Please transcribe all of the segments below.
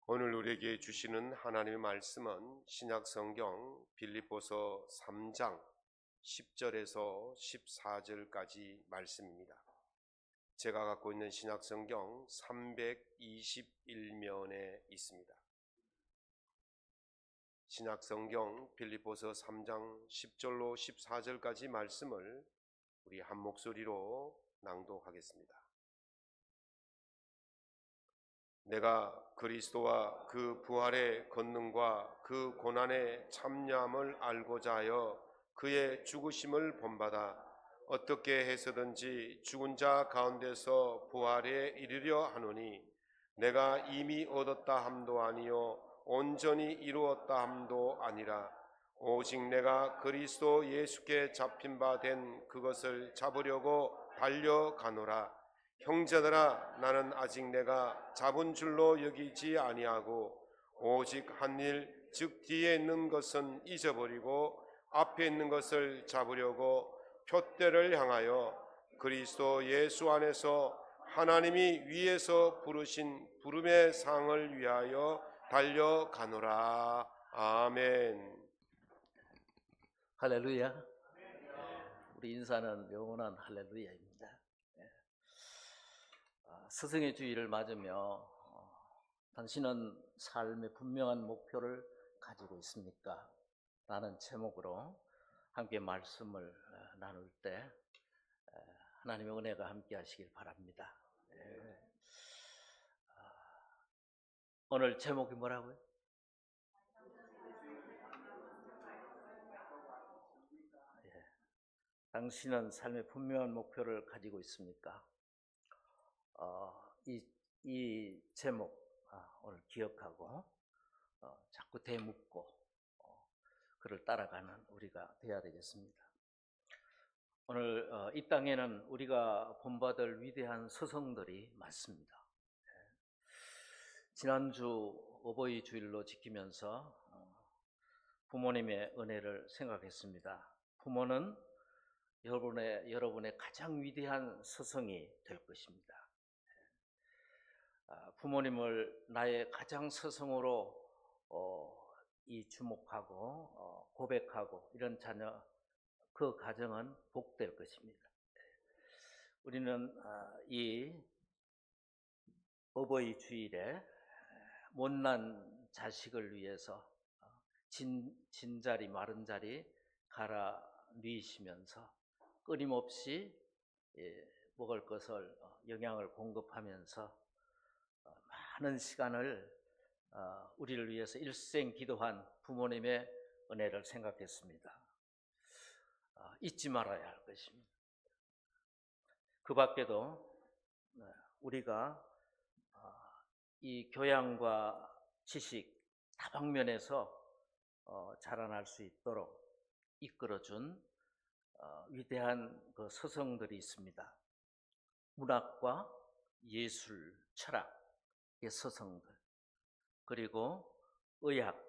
오늘 우리에게 주시는 하나님의 말씀은 신약성경 빌립보서 3장 10절에서 14절까지 말씀입니다. 제가 갖고 있는 신약성경 321면에 있습니다. 신약성경 빌립보서 3장 10절로 14절까지 말씀을 우리 한 목소리로 낭독하겠습니다. 내가 그리스도와 그 부활의 권능과 그 고난의 참여함을 알고자 하여 그의 죽으심을 본받아 어떻게 해서든지 죽은 자 가운데서 부활에 이르려 하노니 내가 이미 얻었다 함도 아니요 온전히 이루었다 함도 아니라 오직 내가 그리스도 예수께 잡힌 바 된 그것을 잡으려고 달려가노라. 형제들아, 나는 아직 내가 잡은 줄로 여기지 아니하고 오직 한 일, 즉 뒤에 있는 것은 잊어버리고 앞에 있는 것을 잡으려고 푯대를 향하여 그리스도 예수 안에서 하나님이 위에서 부르신 부름의 상을 위하여 달려가노라. 아멘. 할렐루야. 우리 인사는 영원한 할렐루야입니다. 스승의 주일을 맞으며 당신은 삶의 분명한 목표를 가지고 있습니까? 라는 제목으로 함께 말씀을 나눌 때 하나님의 은혜가 함께 하시길 바랍니다. 오늘 제목이 뭐라고요? 당신은 삶의 분명한 목표를 가지고 있습니까? 이 제목 오늘 기억하고 자꾸 되묻고 그를 따라가는 우리가 되어야 되겠습니다. 오늘 이 땅에는 우리가 본받을 위대한 스승들이 많습니다. 지난주 어버이 주일로 지키면서 부모님의 은혜를 생각했습니다. 부모는 여러분의 가장 위대한 스승이 될 것입니다. 부모님을 나의 가장 스승으로 주목하고 고백하고 이런 자녀, 그 가정은 복될 것입니다. 우리는 이 어버이 주일에 못난 자식을 위해서 진자리 마른 자리 갈아 누이시면서 끊임없이 먹을 것을 영양을 공급하면서 많은 시간을 우리를 위해서 일생 기도한 부모님의 은혜를 생각했습니다. 잊지 말아야 할 것입니다. 그 밖에도 우리가 이 교양과 지식 다방면에서 자라날 수 있도록 이끌어준 위대한 그 스승들이 있습니다. 문학과 예술, 철학의 스승들, 그리고 의학,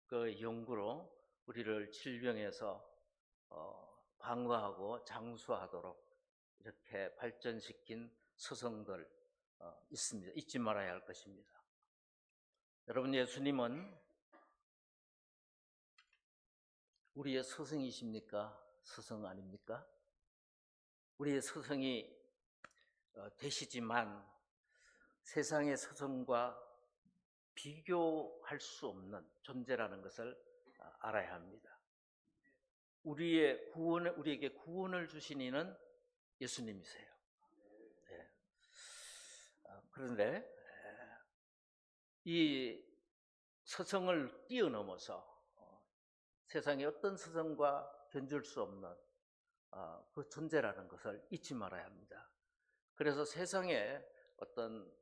그 연구로 우리를 질병에서 방어하고 장수하도록 이렇게 발전시킨 스승들 있습니다. 잊지 말아야 할 것입니다. 여러분, 예수님은 우리의 스승이십니까? 스승 아닙니까? 우리의 스승이 되시지만 세상의 스승과 비교할 수 없는 존재라는 것을 알아야 합니다. 우리에게 구원을 주신 이는 예수님이세요. 네. 그런데 이 스승을 뛰어넘어서 세상의 어떤 스승과 견줄 수 없는 그 존재라는 것을 잊지 말아야 합니다. 그래서 세상의 어떤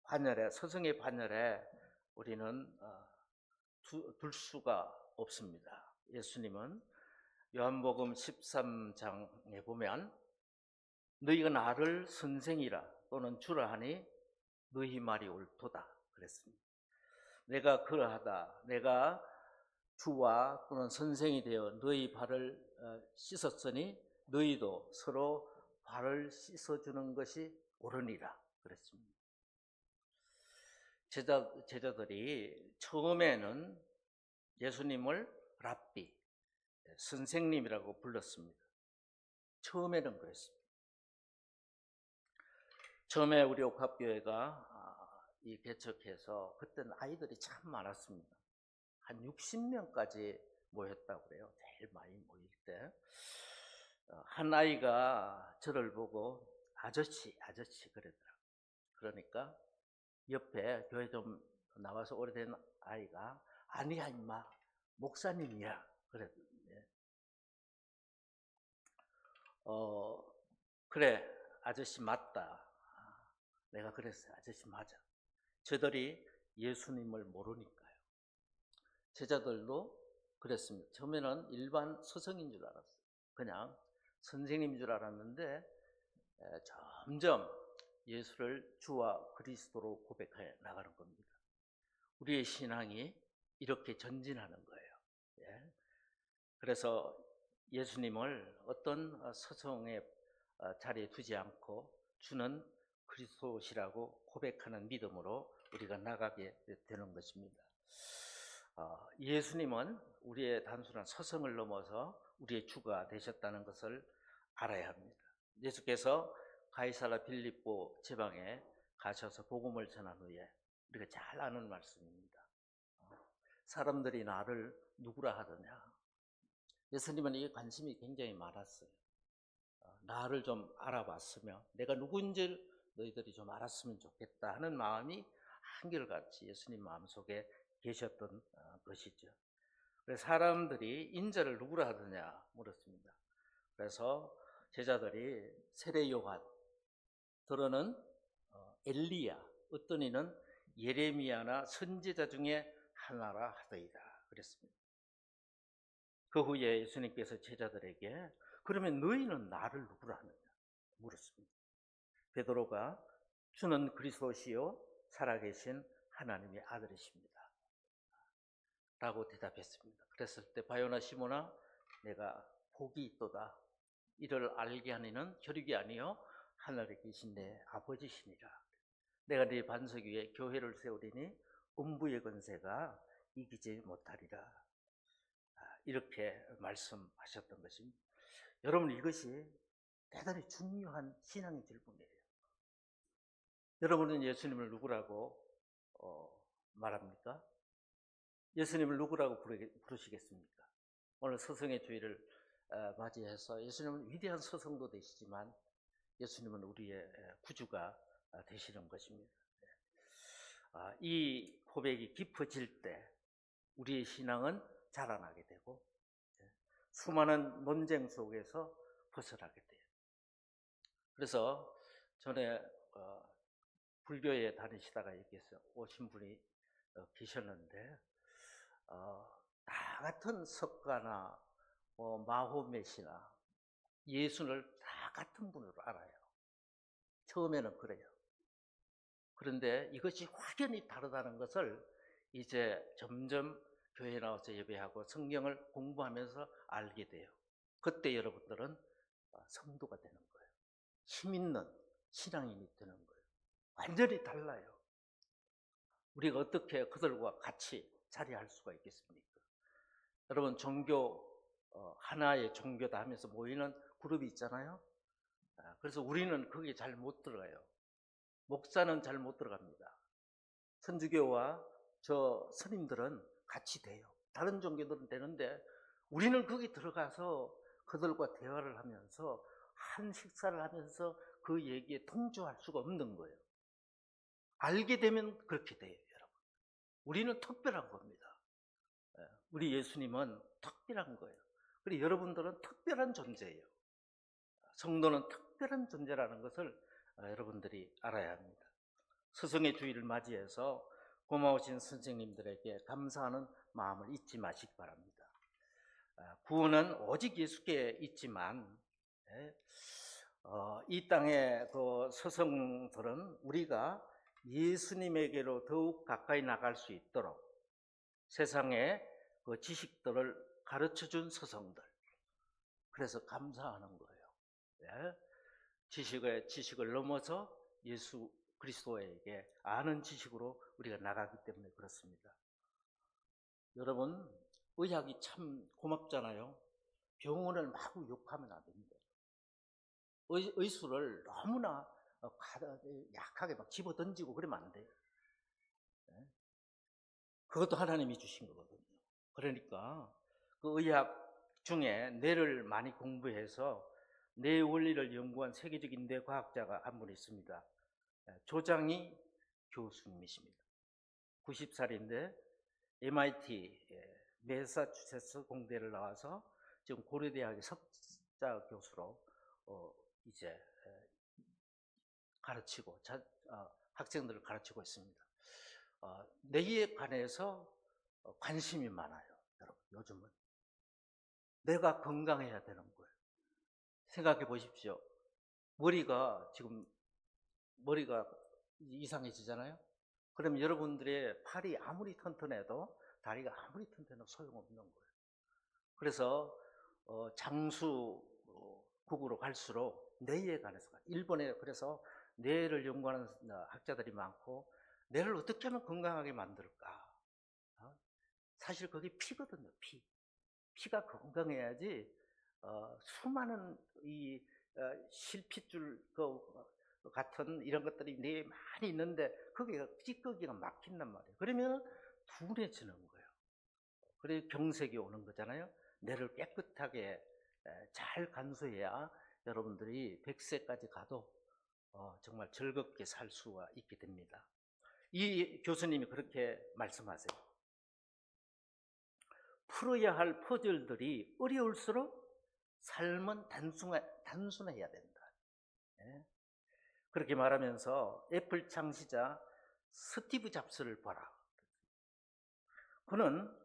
반열에, 스승의 반열에 우리는 둘 수가 없습니다. 예수님은 요한복음 13장에 보면 너희가 나를 선생이라 또는 주라 하니 너희 말이 옳도다 그랬습니다. 내가 그러하다, 내가 주와 또는 선생이 되어 너희 발을 씻었으니 너희도 서로 발을 씻어주는 것이 옳으니라 그랬습니다. 제자들이 처음에는 예수님을 랍비, 선생님이라고 불렀습니다. 처음에는 그랬습니다. 처음에 우리 옥합교회가 이 개척해서 그때는 아이들이 참 많았습니다. 한 60명까지 모였다고 그래요. 제일 많이 모일 때. 한 아이가 저를 보고 아저씨 그러더라고요. 그러니까 옆에 교회 좀 나와서 오래된 아이가 아니야 임마 목사님이야 그랬는데 그래 아저씨 맞다. 내가 그랬어요. 아저씨 맞아. 저들이 예수님을 모르니까요. 제자들도 그랬습니다. 처음에는 일반 스승인 줄 알았어요. 그냥 선생님인 줄 알았는데 점점 예수를 주와 그리스도로 고백해 나가는 겁니다. 우리의 신앙이 이렇게 전진하는 거예요. 예. 그래서 예수님을 어떤 스승의 자리에 두지 않고 주는 그리스도시라고 고백하는 믿음으로 우리가 나가게 되는 것입니다. 예수님은 우리의 단순한 스승을 넘어서 우리의 주가 되셨다는 것을 알아야 합니다. 예수께서 가이사라 빌립보 지방에 가셔서 복음을 전한 후에 우리가 잘 아는 말씀입니다. 사람들이 나를 누구라 하더냐. 예수님은 이게 관심이 굉장히 많았어요. 나를 좀 알아봤으면 내가 누구인지 너희들이 좀 알았으면 좋겠다 하는 마음이 한결같이 예수님 마음속에 계셨던 것이죠. 그래서 사람들이 인자를 누구라 하더냐 물었습니다. 그래서 제자들이 세례 요한, 더러는 엘리야, 어떤 이는 예레미야나 선지자 중에 하나라 하더이다 그랬습니다. 그 후에 예수님께서 제자들에게 그러면 너희는 나를 누구라 하느냐 물었습니다. 베드로가 주는 그리스도시요 살아계신 하나님의 아들이십니다 라고 대답했습니다. 그랬을 때 바요나 시모나 내가 복이 있도다. 이를 알게 하니는 혈육이 아니요 하늘에 계신 내 아버지시니라. 내가 네 반석 위에 교회를 세우리니 음부의 권세가 이기지 못하리라. 이렇게 말씀하셨던 것입니다. 여러분 이것이 대단히 중요한 신앙의 질문이에요. 여러분은 예수님을 누구라고 말합니까? 예수님을 누구라고 부르시겠습니까? 오늘 스승의 주일을 맞이해서 예수님은 위대한 스승도 되시지만 예수님은 우리의 구주가 되시는 것입니다. 이 고백이 깊어질 때 우리의 신앙은 자라나게 되고 수많은 논쟁 속에서 벗어나게 돼요. 그래서 전에 불교에 다니시다가 이렇게 오신 분이 계셨는데 다 같은 석가나 마호메시나 예수를 다 같은 분으로 알아요. 처음에는 그래요. 그런데 이것이 확연히 다르다는 것을 이제 점점 교회에 나와서 예배하고 성경을 공부하면서 알게 돼요. 그때 여러분들은 성도가 되는 거예요. 힘 있는 신앙인이 되는 거예요. 완전히 달라요. 우리가 어떻게 그들과 같이 자리할 수가 있겠습니까? 여러분 종교 하나의 종교다 하면서 모이는 그룹이 있잖아요. 그래서 우리는 거기에 잘 못 들어가요. 목사는 잘 못 들어갑니다. 천주교와 저 스님들은 같이 돼요. 다른 종교들은 되는데 우리는 거기 들어가서 그들과 대화를 하면서 한 식사를 하면서 그 얘기에 통조할 수가 없는 거예요. 알게 되면 그렇게 돼요, 여러분. 우리는 특별한 겁니다. 우리 예수님은 특별한 거예요. 그리고 여러분들은 특별한 존재예요. 성도는 특별한 존재라는 것을 여러분들이 알아야 합니다. 스승의 주일을 맞이해서 고마우신 선생님들에게 감사하는 마음을 잊지 마시기 바랍니다. 구원은 오직 예수께 있지만 이 땅의 그 스승들은 우리가 예수님에게로 더욱 가까이 나갈 수 있도록 세상의 그 지식들을 가르쳐준 스승들. 그래서 감사하는 거예요. 지식을 넘어서 예수 그리스도에게 아는 지식으로 우리가 나가기 때문에 그렇습니다. 여러분, 의학이 참 고맙잖아요. 병원을 마구 욕하면 안 됩니다. 의술을 너무나 약하게 막 집어던지고 그러면 안 돼요. 네? 그것도 하나님이 주신 거거든요. 그러니까 그 의학 중에 뇌를 많이 공부해서 뇌 원리를 연구한 세계적인 뇌과학자가 한 분 있습니다. 조장희 교수님이십니다. 90살인데 MIT 매사추세츠 공대를 나와서 지금 고려대학의 석자 교수로 이제 가르치고 학생들을 가르치고 있습니다. 뇌에 관해서 관심이 많아요. 여러분, 요즘은 뇌가 건강해야 되는 거예요. 생각해 보십시오. 머리가 이상해지잖아요. 그럼 여러분들의 팔이 아무리 튼튼해도 다리가 아무리 튼튼해도 소용없는 거예요. 그래서 장수국으로 갈수록 뇌에 관해서 일본에 그래서 뇌를 연구하는 학자들이 많고 뇌를 어떻게 하면 건강하게 만들까? 사실 그게 피거든요. 피가 건강해야지 수많은 이 실핏줄 같은 이런 것들이 뇌에 많이 있는데 거기가 찌꺼기가 막힌단 말이에요. 그러면 둔해지는 거예요. 그래서 병색이 오는 거잖아요. 뇌를 깨끗하게 잘 간수해야 여러분들이 100세까지 가도 정말 즐겁게 살 수가 있게 됩니다. 이 교수님이 그렇게 말씀하세요. 풀어야 할 퍼즐들이 어려울수록 삶은 단순해야 된다. 그렇게 말하면서 애플 창시자 스티브 잡스를 봐라. 그는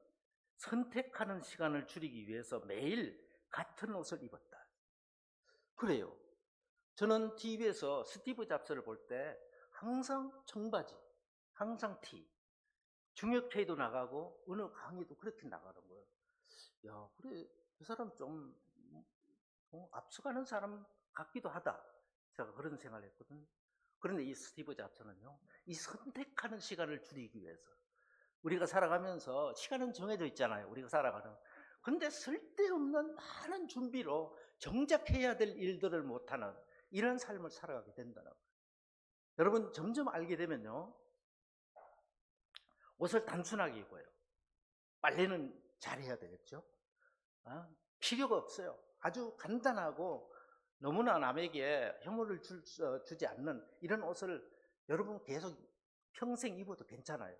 선택하는 시간을 줄이기 위해서 매일 같은 옷을 입었다. 그래요. 저는 TV에서 스티브 잡스를 볼 때 항상 청바지, 항상 티, 중역회의도 나가고 어느 강의도 그렇게 나가는 거예요. 야, 그래, 그 사람 좀 앞서가는 사람 같기도 하다. 제가 그런 생각을 했거든요. 그런데 이 스티브 잡스는요, 이 선택하는 시간을 줄이기 위해서 우리가 살아가면서 시간은 정해져 있잖아요. 우리가 살아가는. 근데 쓸데없는 많은 준비로 정작 해야 될 일들을 못하는 이런 삶을 살아가게 된다는 거예요. 여러분, 점점 알게 되면요, 옷을 단순하게 입어요. 빨래는 잘해야 되겠죠. 필요가 없어요. 아주 간단하고 너무나 남에게 혐오를 주지 않는 이런 옷을 여러분 계속 평생 입어도 괜찮아요.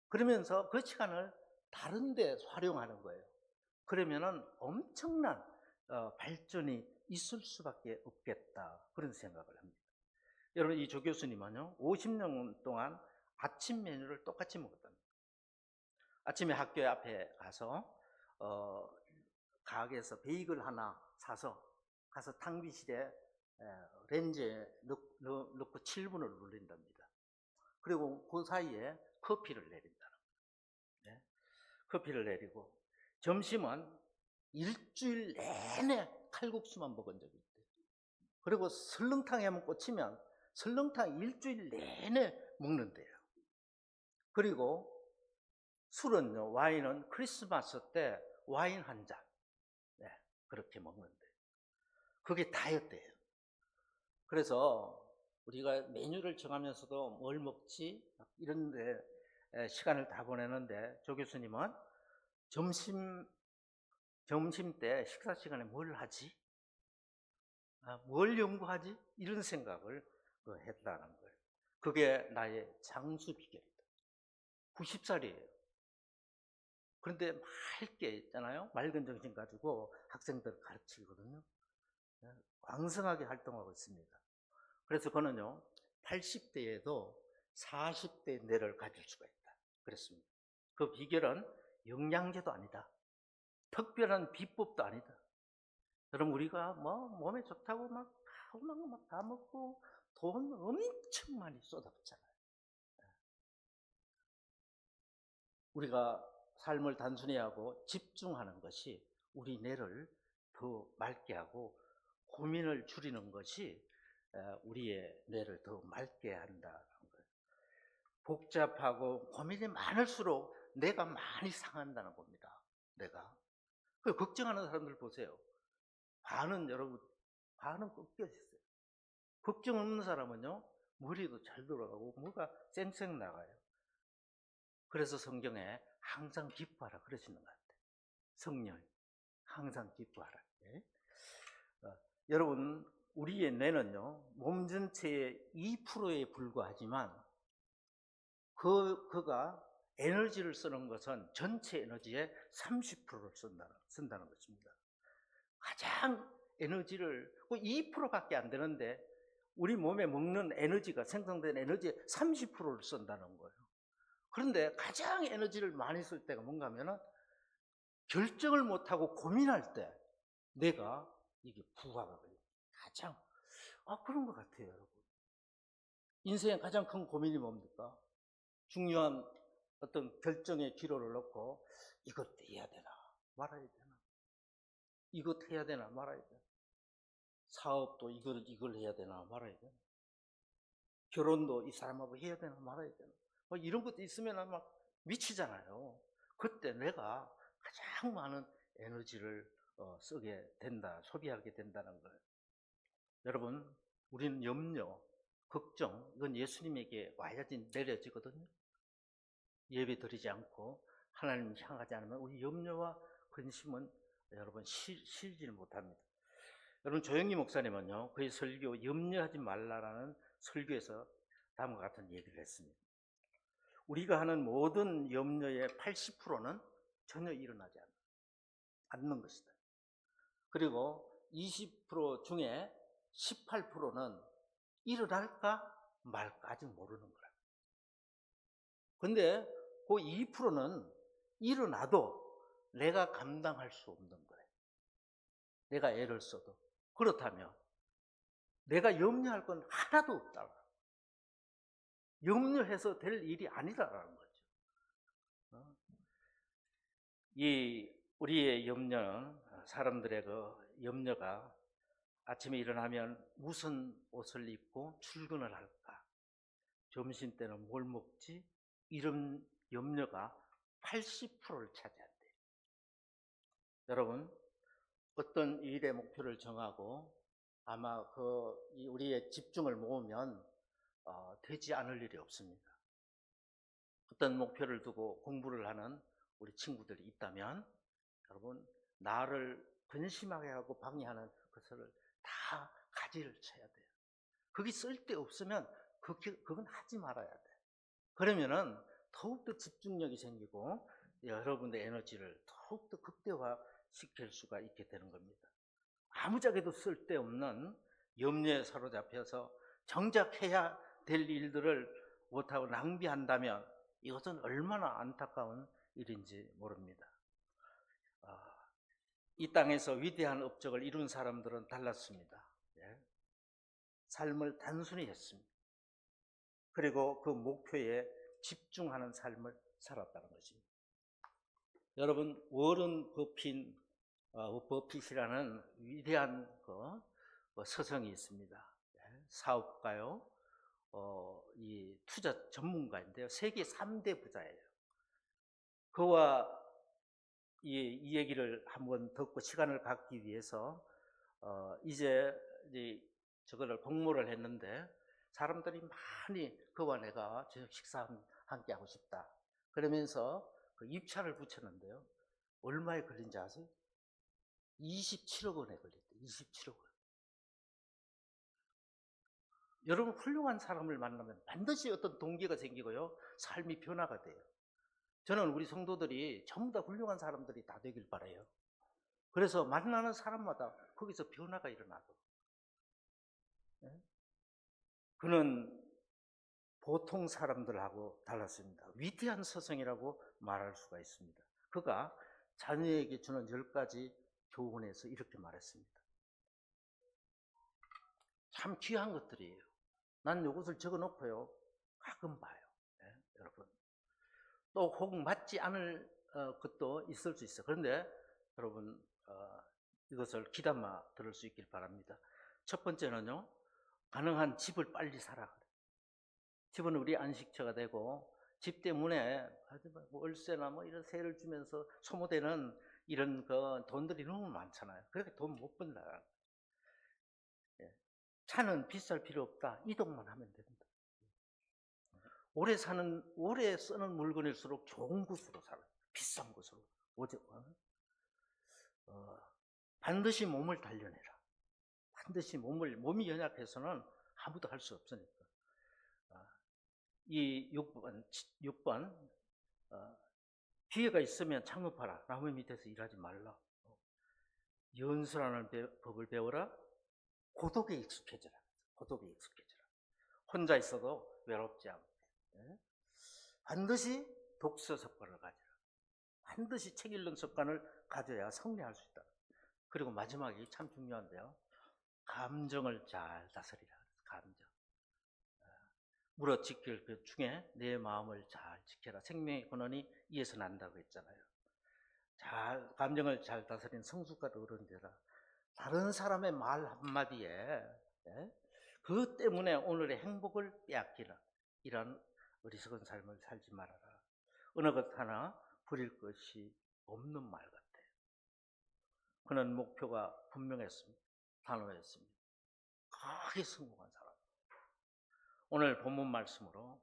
그러면서 그 시간을 다른 데 활용하는 거예요. 그러면은 엄청난 발전이 있을 수밖에 없겠다. 그런 생각을 합니다. 여러분, 이 조 교수님은요, 50년 동안 아침 메뉴를 똑같이 먹었답니다. 아침에 학교 앞에 가서 가게에서 베이글 하나 사서 가서 탕비실에 렌즈에 넣고 7분을 돌린답니다. 그리고 그 사이에 커피를 내린다는 거예요. 커피를 내리고 점심은 일주일 내내 칼국수만 먹은 적이 있대요. 그리고 설렁탕에 한번 꽂히면 설렁탕 일주일 내내 먹는데요. 그리고 술은요, 와인은 크리스마스 때 와인 한 잔, 그렇게 먹는데요. 그게 다였대요. 그래서 우리가 메뉴를 정하면서도 뭘 먹지? 이런데 시간을 다 보내는데 조 교수님은 점심 때 식사 시간에 뭘 하지? 뭘 연구하지? 이런 생각을 했다는 거예요. 그게 나의 장수 비결이다. 90살이에요. 그런데 맑게 있잖아요. 맑은 정신 가지고 학생들을 가르치거든요. 왕성하게 활동하고 있습니다. 그래서 그는요, 80대에도 40대 뇌를 가질 수가 있다. 그랬습니다. 그 비결은 영양제도 아니다. 특별한 비법도 아니다. 여러분, 우리가 몸에 좋다고 막 다 먹고 돈 엄청 많이 쏟아붓잖아요. 우리가 삶을 단순히 하고 집중하는 것이 우리 뇌를 더 맑게 하고 고민을 줄이는 것이 우리의 뇌를 더 맑게 한다는 거예요. 복잡하고 고민이 많을수록 뇌가 많이 상한다는 겁니다. 뇌가. 그 걱정하는 사람들 보세요. 여러분, 반은 꺾여 있어요. 걱정 없는 사람은요, 머리도 잘 돌아가고 뭐가 쌩쌩 나가요. 그래서 성경에 항상 기뻐하라 그러시는 것 같아요. 성령, 항상 기뻐하라. 네? 여러분, 우리의 뇌는요, 몸 전체의 2%에 불과하지만 그가 에너지를 쓰는 것은 전체 에너지의 30%를 쓴다는 것입니다. 가장 에너지를 2%밖에 안 되는데 우리 몸에 먹는 에너지가 생성된 에너지의 30%를 쓴다는 거예요. 그런데 가장 에너지를 많이 쓸 때가 뭔가 하면은 결정을 못하고 고민할 때 내가 이게 부하가 걸려요. 가장 그런 것 같아요, 여러분. 인생의 가장 큰 고민이 뭡니까? 중요한 어떤 결정의 기로를 놓고 이것 해야 되나 말아야 되나, 이것 해야 되나 말아야 되나, 사업도 이걸 해야 되나 말아야 되나, 결혼도 이 사람하고 해야 되나 말아야 되나, 이런 것도 있으면 막 미치잖아요. 그때 내가 가장 많은 에너지를 쓰게 된다, 소비하게 된다는 거예요. 여러분, 우리는 염려, 걱정, 이건 예수님에게 와야지 내려지거든요. 예배 드리지 않고 하나님 향하지 않으면 우리 염려와 근심은 여러분 실지를 못합니다. 여러분, 조영기 목사님은요, 그의 설교 염려하지 말라라는 설교에서 다음과 같은 얘기를 했습니다. 우리가 하는 모든 염려의 80%는 전혀 일어나지 않는 것이다. 그리고 20% 중에 18%는 일어날까 말까 아직 모르는 거야. 근데 그 2%는 일어나도 내가 감당할 수 없는 거예요. 내가 애를 써도. 그렇다면 내가 염려할 건 하나도 없다. 염려해서 될 일이 아니다라는 거죠. 우리의 염려는, 사람들의 그 염려가 아침에 일어나면 무슨 옷을 입고 출근을 할까, 점심 때는 뭘 먹지, 이런 염려가 80%를 차지한대요. 여러분, 어떤 일의 목표를 정하고 아마 우리의 집중을 모으면 되지 않을 일이 없습니다. 어떤 목표를 두고 공부를 하는 우리 친구들이 있다면 여러분, 나를 근심하게 하고 방해하는 것을 다 가지를 쳐야 돼요. 그게 쓸데없으면 그건 하지 말아야 돼요. 그러면은 더욱더 집중력이 생기고 여러분의 에너지를 더욱더 극대화시킬 수가 있게 되는 겁니다. 아무짝에도 쓸데없는 염려에 사로잡혀서 정작 해야 될 일들을 못하고 낭비한다면 이것은 얼마나 안타까운 일인지 모릅니다. 이 땅에서 위대한 업적을 이룬 사람들은 달랐습니다. 삶을 단순히 했습니다. 그리고 그 목표에 집중하는 삶을 살았다는 것입니다. 여러분, 워런 버핏이라는 위대한 서성이 있습니다. 사업가요, 이 투자 전문가인데요. 세계 3대 부자예요. 그와 이 얘기를 한번 듣고 시간을 갖기 위해서 이제 저거를 공모를 했는데 사람들이 많이 그와 내가 저녁 식사 함께 하고 싶다 그러면서 그 입찰을 붙였는데요. 얼마에 걸린지 아세요? 27억 원에 걸렸대요. 27억 원. 여러분, 훌륭한 사람을 만나면 반드시 어떤 동기가 생기고요, 삶이 변화가 돼요. 저는 우리 성도들이 전부 다 훌륭한 사람들이 다 되길 바라요. 그래서 만나는 사람마다 거기서 변화가 일어나고, 그는 보통 사람들하고 달랐습니다. 위대한 서성이라고 말할 수가 있습니다. 그가 자녀에게 주는 10가지 교훈에서 이렇게 말했습니다. 참 귀한 것들이에요. 난 이것을 적어놓고요, 가끔 봐요. 여러분. 또 혹 맞지 않을 것도 있을 수 있어요. 그런데 여러분, 이것을 귀담아 들을 수 있길 바랍니다. 첫 번째는요, 가능한 집을 빨리 사라. 집은 우리 안식처가 되고 집 때문에 월세나 뭐 이런 세를 주면서 소모되는 이런 그 돈들이 너무 많잖아요. 그렇게 돈 못 번다. 예. 차는 비쌀 필요 없다. 이동만 하면 된다. 오래 쓰는 물건일수록 좋은 곳으로 살아. 비싼 곳으로. 반드시 몸을 단련해라. 반드시 몸이 연약해서는 아무도 할 수 없으니까. 이 6번, 기회가 있으면 창업하라. 나무 밑에서 일하지 말라. 연수라는 법을 배워라. 고독에 익숙해져라. 고독에 익숙해져라. 혼자 있어도 외롭지 않고. 반드시 독서 습관을 가져라. 반드시 책 읽는 습관을 가져야 성리할 수 있다. 그리고 마지막이 참 중요한데요. 감정을 잘 다스리라. 감정. 물어 지킬 그 중에 내 마음을 잘 지켜라. 생명의 근원이 이에서 난다고 했잖아요. 감정을 잘 다스린 성숙한 어른 되라. 다른 사람의 말 한마디에 그것 때문에 오늘의 행복을 빼앗기라. 이런 어리석은 삶을 살지 말아라. 어느 것 하나 부릴 것이 없는 말 같아요. 그는 목표가 분명했습니다. 단호했습니다. 크게 성공한 사람. 오늘 본문 말씀으로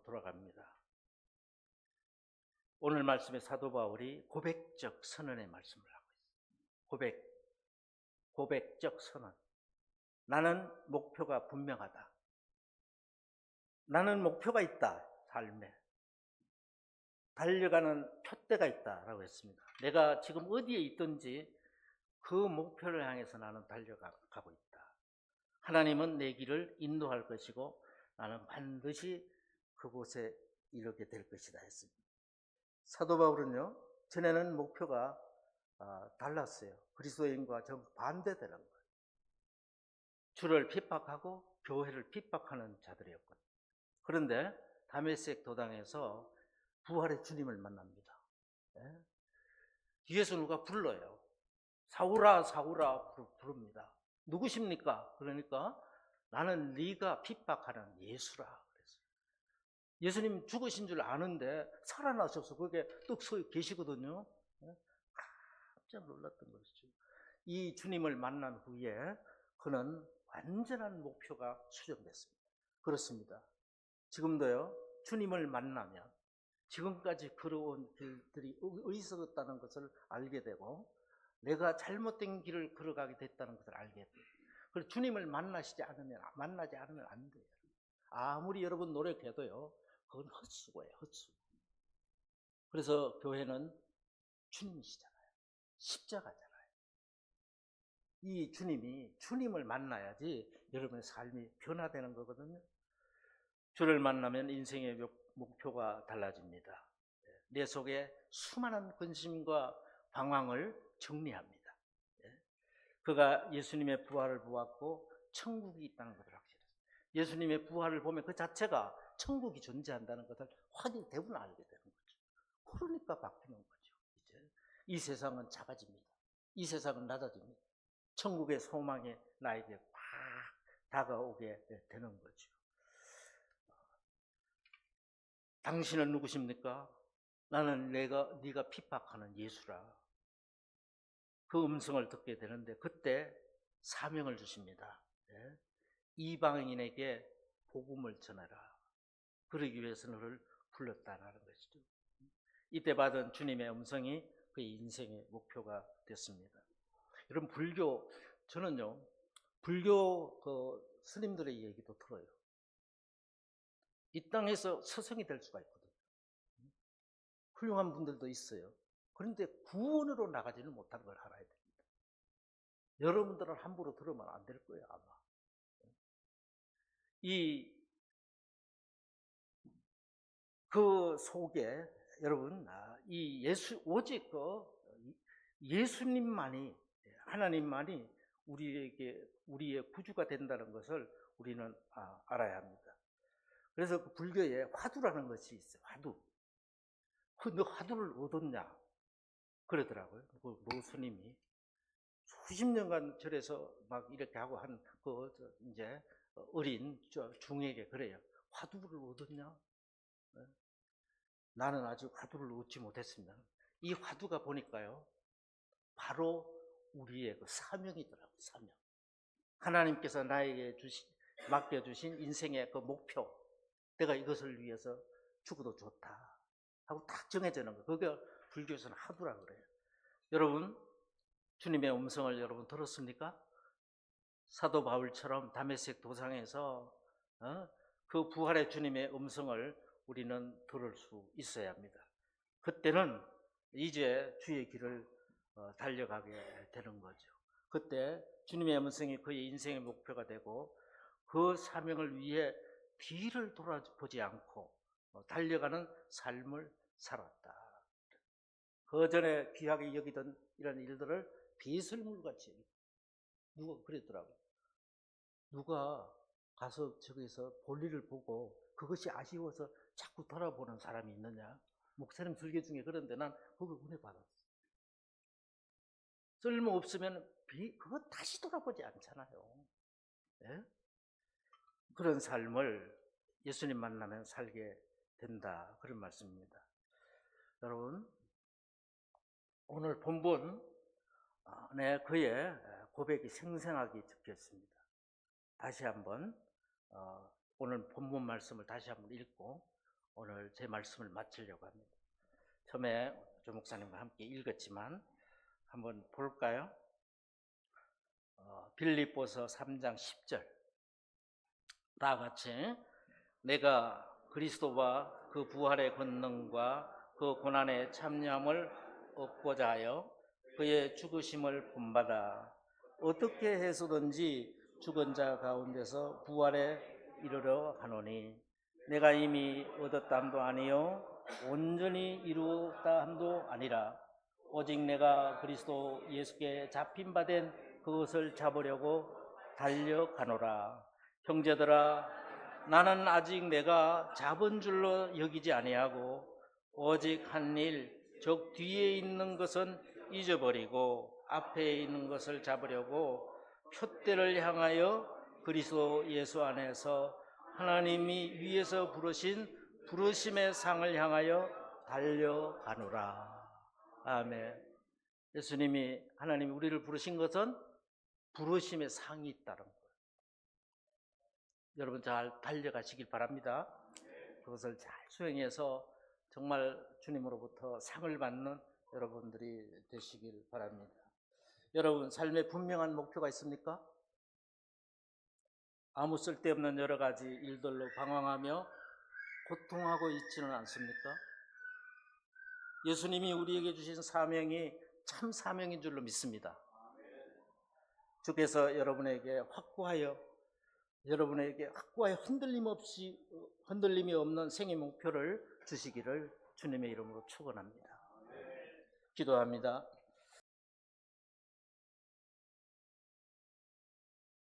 돌아갑니다. 오늘 말씀에 사도 바울이 고백적 선언의 말씀을 하고 있습니다. 고백적 선언. 나는 목표가 분명하다. 나는 목표가 있다. 삶에. 달려가는 푯대가 있다라고 했습니다. 내가 지금 어디에 있든지 그 목표를 향해서 나는 달려가고 있다. 하나님은 내 길을 인도할 것이고 나는 반드시 그곳에 이르게 될 것이다 했습니다. 사도 바울은요, 전에는 목표가 달랐어요. 그리스도인과 정반대되는 거예요. 주를 핍박하고 교회를 핍박하는 자들이었거든요. 그런데 다메섹 도당에서 부활의 주님을 만납니다. 뒤에서 누가 불러요. 사울아 사울아 부릅니다. 누구십니까? 그러니까 나는 네가 핍박하는 예수라 그랬어요. 예수님 죽으신 줄 아는데 살아나셔서 거기에 뚝 서 계시거든요. 깜짝 놀랐던 것이죠. 이 주님을 만난 후에 그는 완전한 목표가 수정됐습니다. 그렇습니다. 지금도요, 주님을 만나면 지금까지 걸어온 길들이 어리석었다는 것을 알게 되고 내가 잘못된 길을 걸어가게 됐다는 것을 알게 돼요. 그래서 주님을 만나지 않으면 안 돼요. 아무리 여러분 노력해도요, 그건 헛수고예요, 헛수고. 그래서 교회는 주님이시잖아요. 십자가잖아요. 이 주님을 만나야지 여러분의 삶이 변화되는 거거든요. 주를 만나면 인생의 목표가 달라집니다. 내 속에 수많은 근심과 방황을 정리합니다. 그가 예수님의 부활을 보았고 천국이 있다는 것을 확신했어요. 예수님의 부활을 보면 그 자체가 천국이 존재한다는 것을 대부분 알게 되는 거죠. 그러니까 바뀌는 거죠. 이제 이 세상은 작아집니다. 이 세상은 낮아집니다. 천국의 소망이 나에게 팍 다가오게 되는 거죠. 당신은 누구십니까? 나는 네가 핍박하는 예수라. 그 음성을 듣게 되는데 그때 사명을 주십니다. 이방인에게 복음을 전하라. 그러기 위해서 너를 불렀다라는 것이죠. 이때 받은 주님의 음성이 그의 인생의 목표가 됐습니다. 여러분, 저는요, 불교 그 스님들의 얘기도 들어요. 이 땅에서 스승이 될 수가 있거든요. 훌륭한 분들도 있어요. 그런데 구원으로 나가지는 못하는 걸 알아야 됩니다. 여러분들은 함부로 들으면 안 될 거예요, 아마. 그 속에 여러분, 오직 예수님만이, 하나님만이 우리의 구주가 된다는 것을 우리는 알아야 합니다. 그래서 그 불교에 화두라는 것이 있어요. 화두. 너 화두를 얻었냐? 그러더라고요. 그 노스님이. 수십 년간 절에서 막 이렇게 하고 한 이제 어린 중에게 그래요. 화두를 얻었냐? 나는 아직 화두를 얻지 못했습니다. 이 화두가 보니까요, 바로 우리의 그 사명이더라고요. 사명. 하나님께서 나에게 맡겨주신 인생의 그 목표, 내가 이것을 위해서 죽어도 좋다 하고 딱 정해지는 거. 그게 불교에서는 화두라고 그래요. 여러분, 주님의 음성을 여러분 들었습니까? 사도 바울처럼 다메섹 도상에서 그 부활의 주님의 음성을 우리는 들을 수 있어야 합니다. 그때는 이제 주의 길을 달려가게 되는 거죠. 그때 주님의 음성이 그의 인생의 목표가 되고 그 사명을 위해 뒤를 돌아보지 않고 달려가는 삶을 살았다. 그 전에 귀하게 여기던 이런 일들을 비설물같이 누가 그랬더라고요. 누가 가서 저기서 볼일을 보고 그것이 아쉬워서 자꾸 돌아보는 사람이 있느냐? 목사님 설교 중에 그런데 난 그거 은혜 받았어. 쓸모없으면 그거 다시 돌아보지 않잖아요. 네? 그런 삶을 예수님 만나면 살게 된다. 그런 말씀입니다. 여러분, 오늘 본문 내 그의 고백이 생생하게 적혀 있습니다. 다시 한번 오늘 본문 말씀을 다시 한번 읽고 오늘 제 말씀을 마치려고 합니다. 처음에 조 목사님과 함께 읽었지만 한번 볼까요? 빌립보서 3장 10절 다 같이 내가 그리스도와 그 부활의 권능과 그 고난의 참여함을 얻고자 하여 그의 죽으심을 본받아 어떻게 해서든지 죽은 자 가운데서 부활에 이르려 하노니 내가 이미 얻었다 함도 아니요 온전히 이루었다 함도 아니라 오직 내가 그리스도 예수께 잡힌 바 된 그것을 잡으려고 달려가노라. 형제들아, 나는 아직 내가 잡은 줄로 여기지 아니하고 오직 한 일, 즉 뒤에 있는 것은 잊어버리고 앞에 있는 것을 잡으려고 표대를 향하여 그리스도 예수 안에서 하나님이 위에서 부르신 부르심의 상을 향하여 달려가노라. 아멘. 예수님이 하나님이 우리를 부르신 것은 부르심의 상이 있다는 거예요. 여러분 잘 달려가시길 바랍니다. 그것을 잘 수행해서 정말 주님으로부터 상을 받는 여러분들이 되시길 바랍니다. 여러분 삶에 분명한 목표가 있습니까? 아무 쓸데없는 여러 가지 일들로 방황하며 고통하고 있지는 않습니까? 예수님이 우리에게 주신 사명이 참 사명인 줄로 믿습니다. 주께서 여러분에게 확고하여 흔들림이 없는 생의 목표를 주시기를 주님의 이름으로 축원합니다. 기도합니다.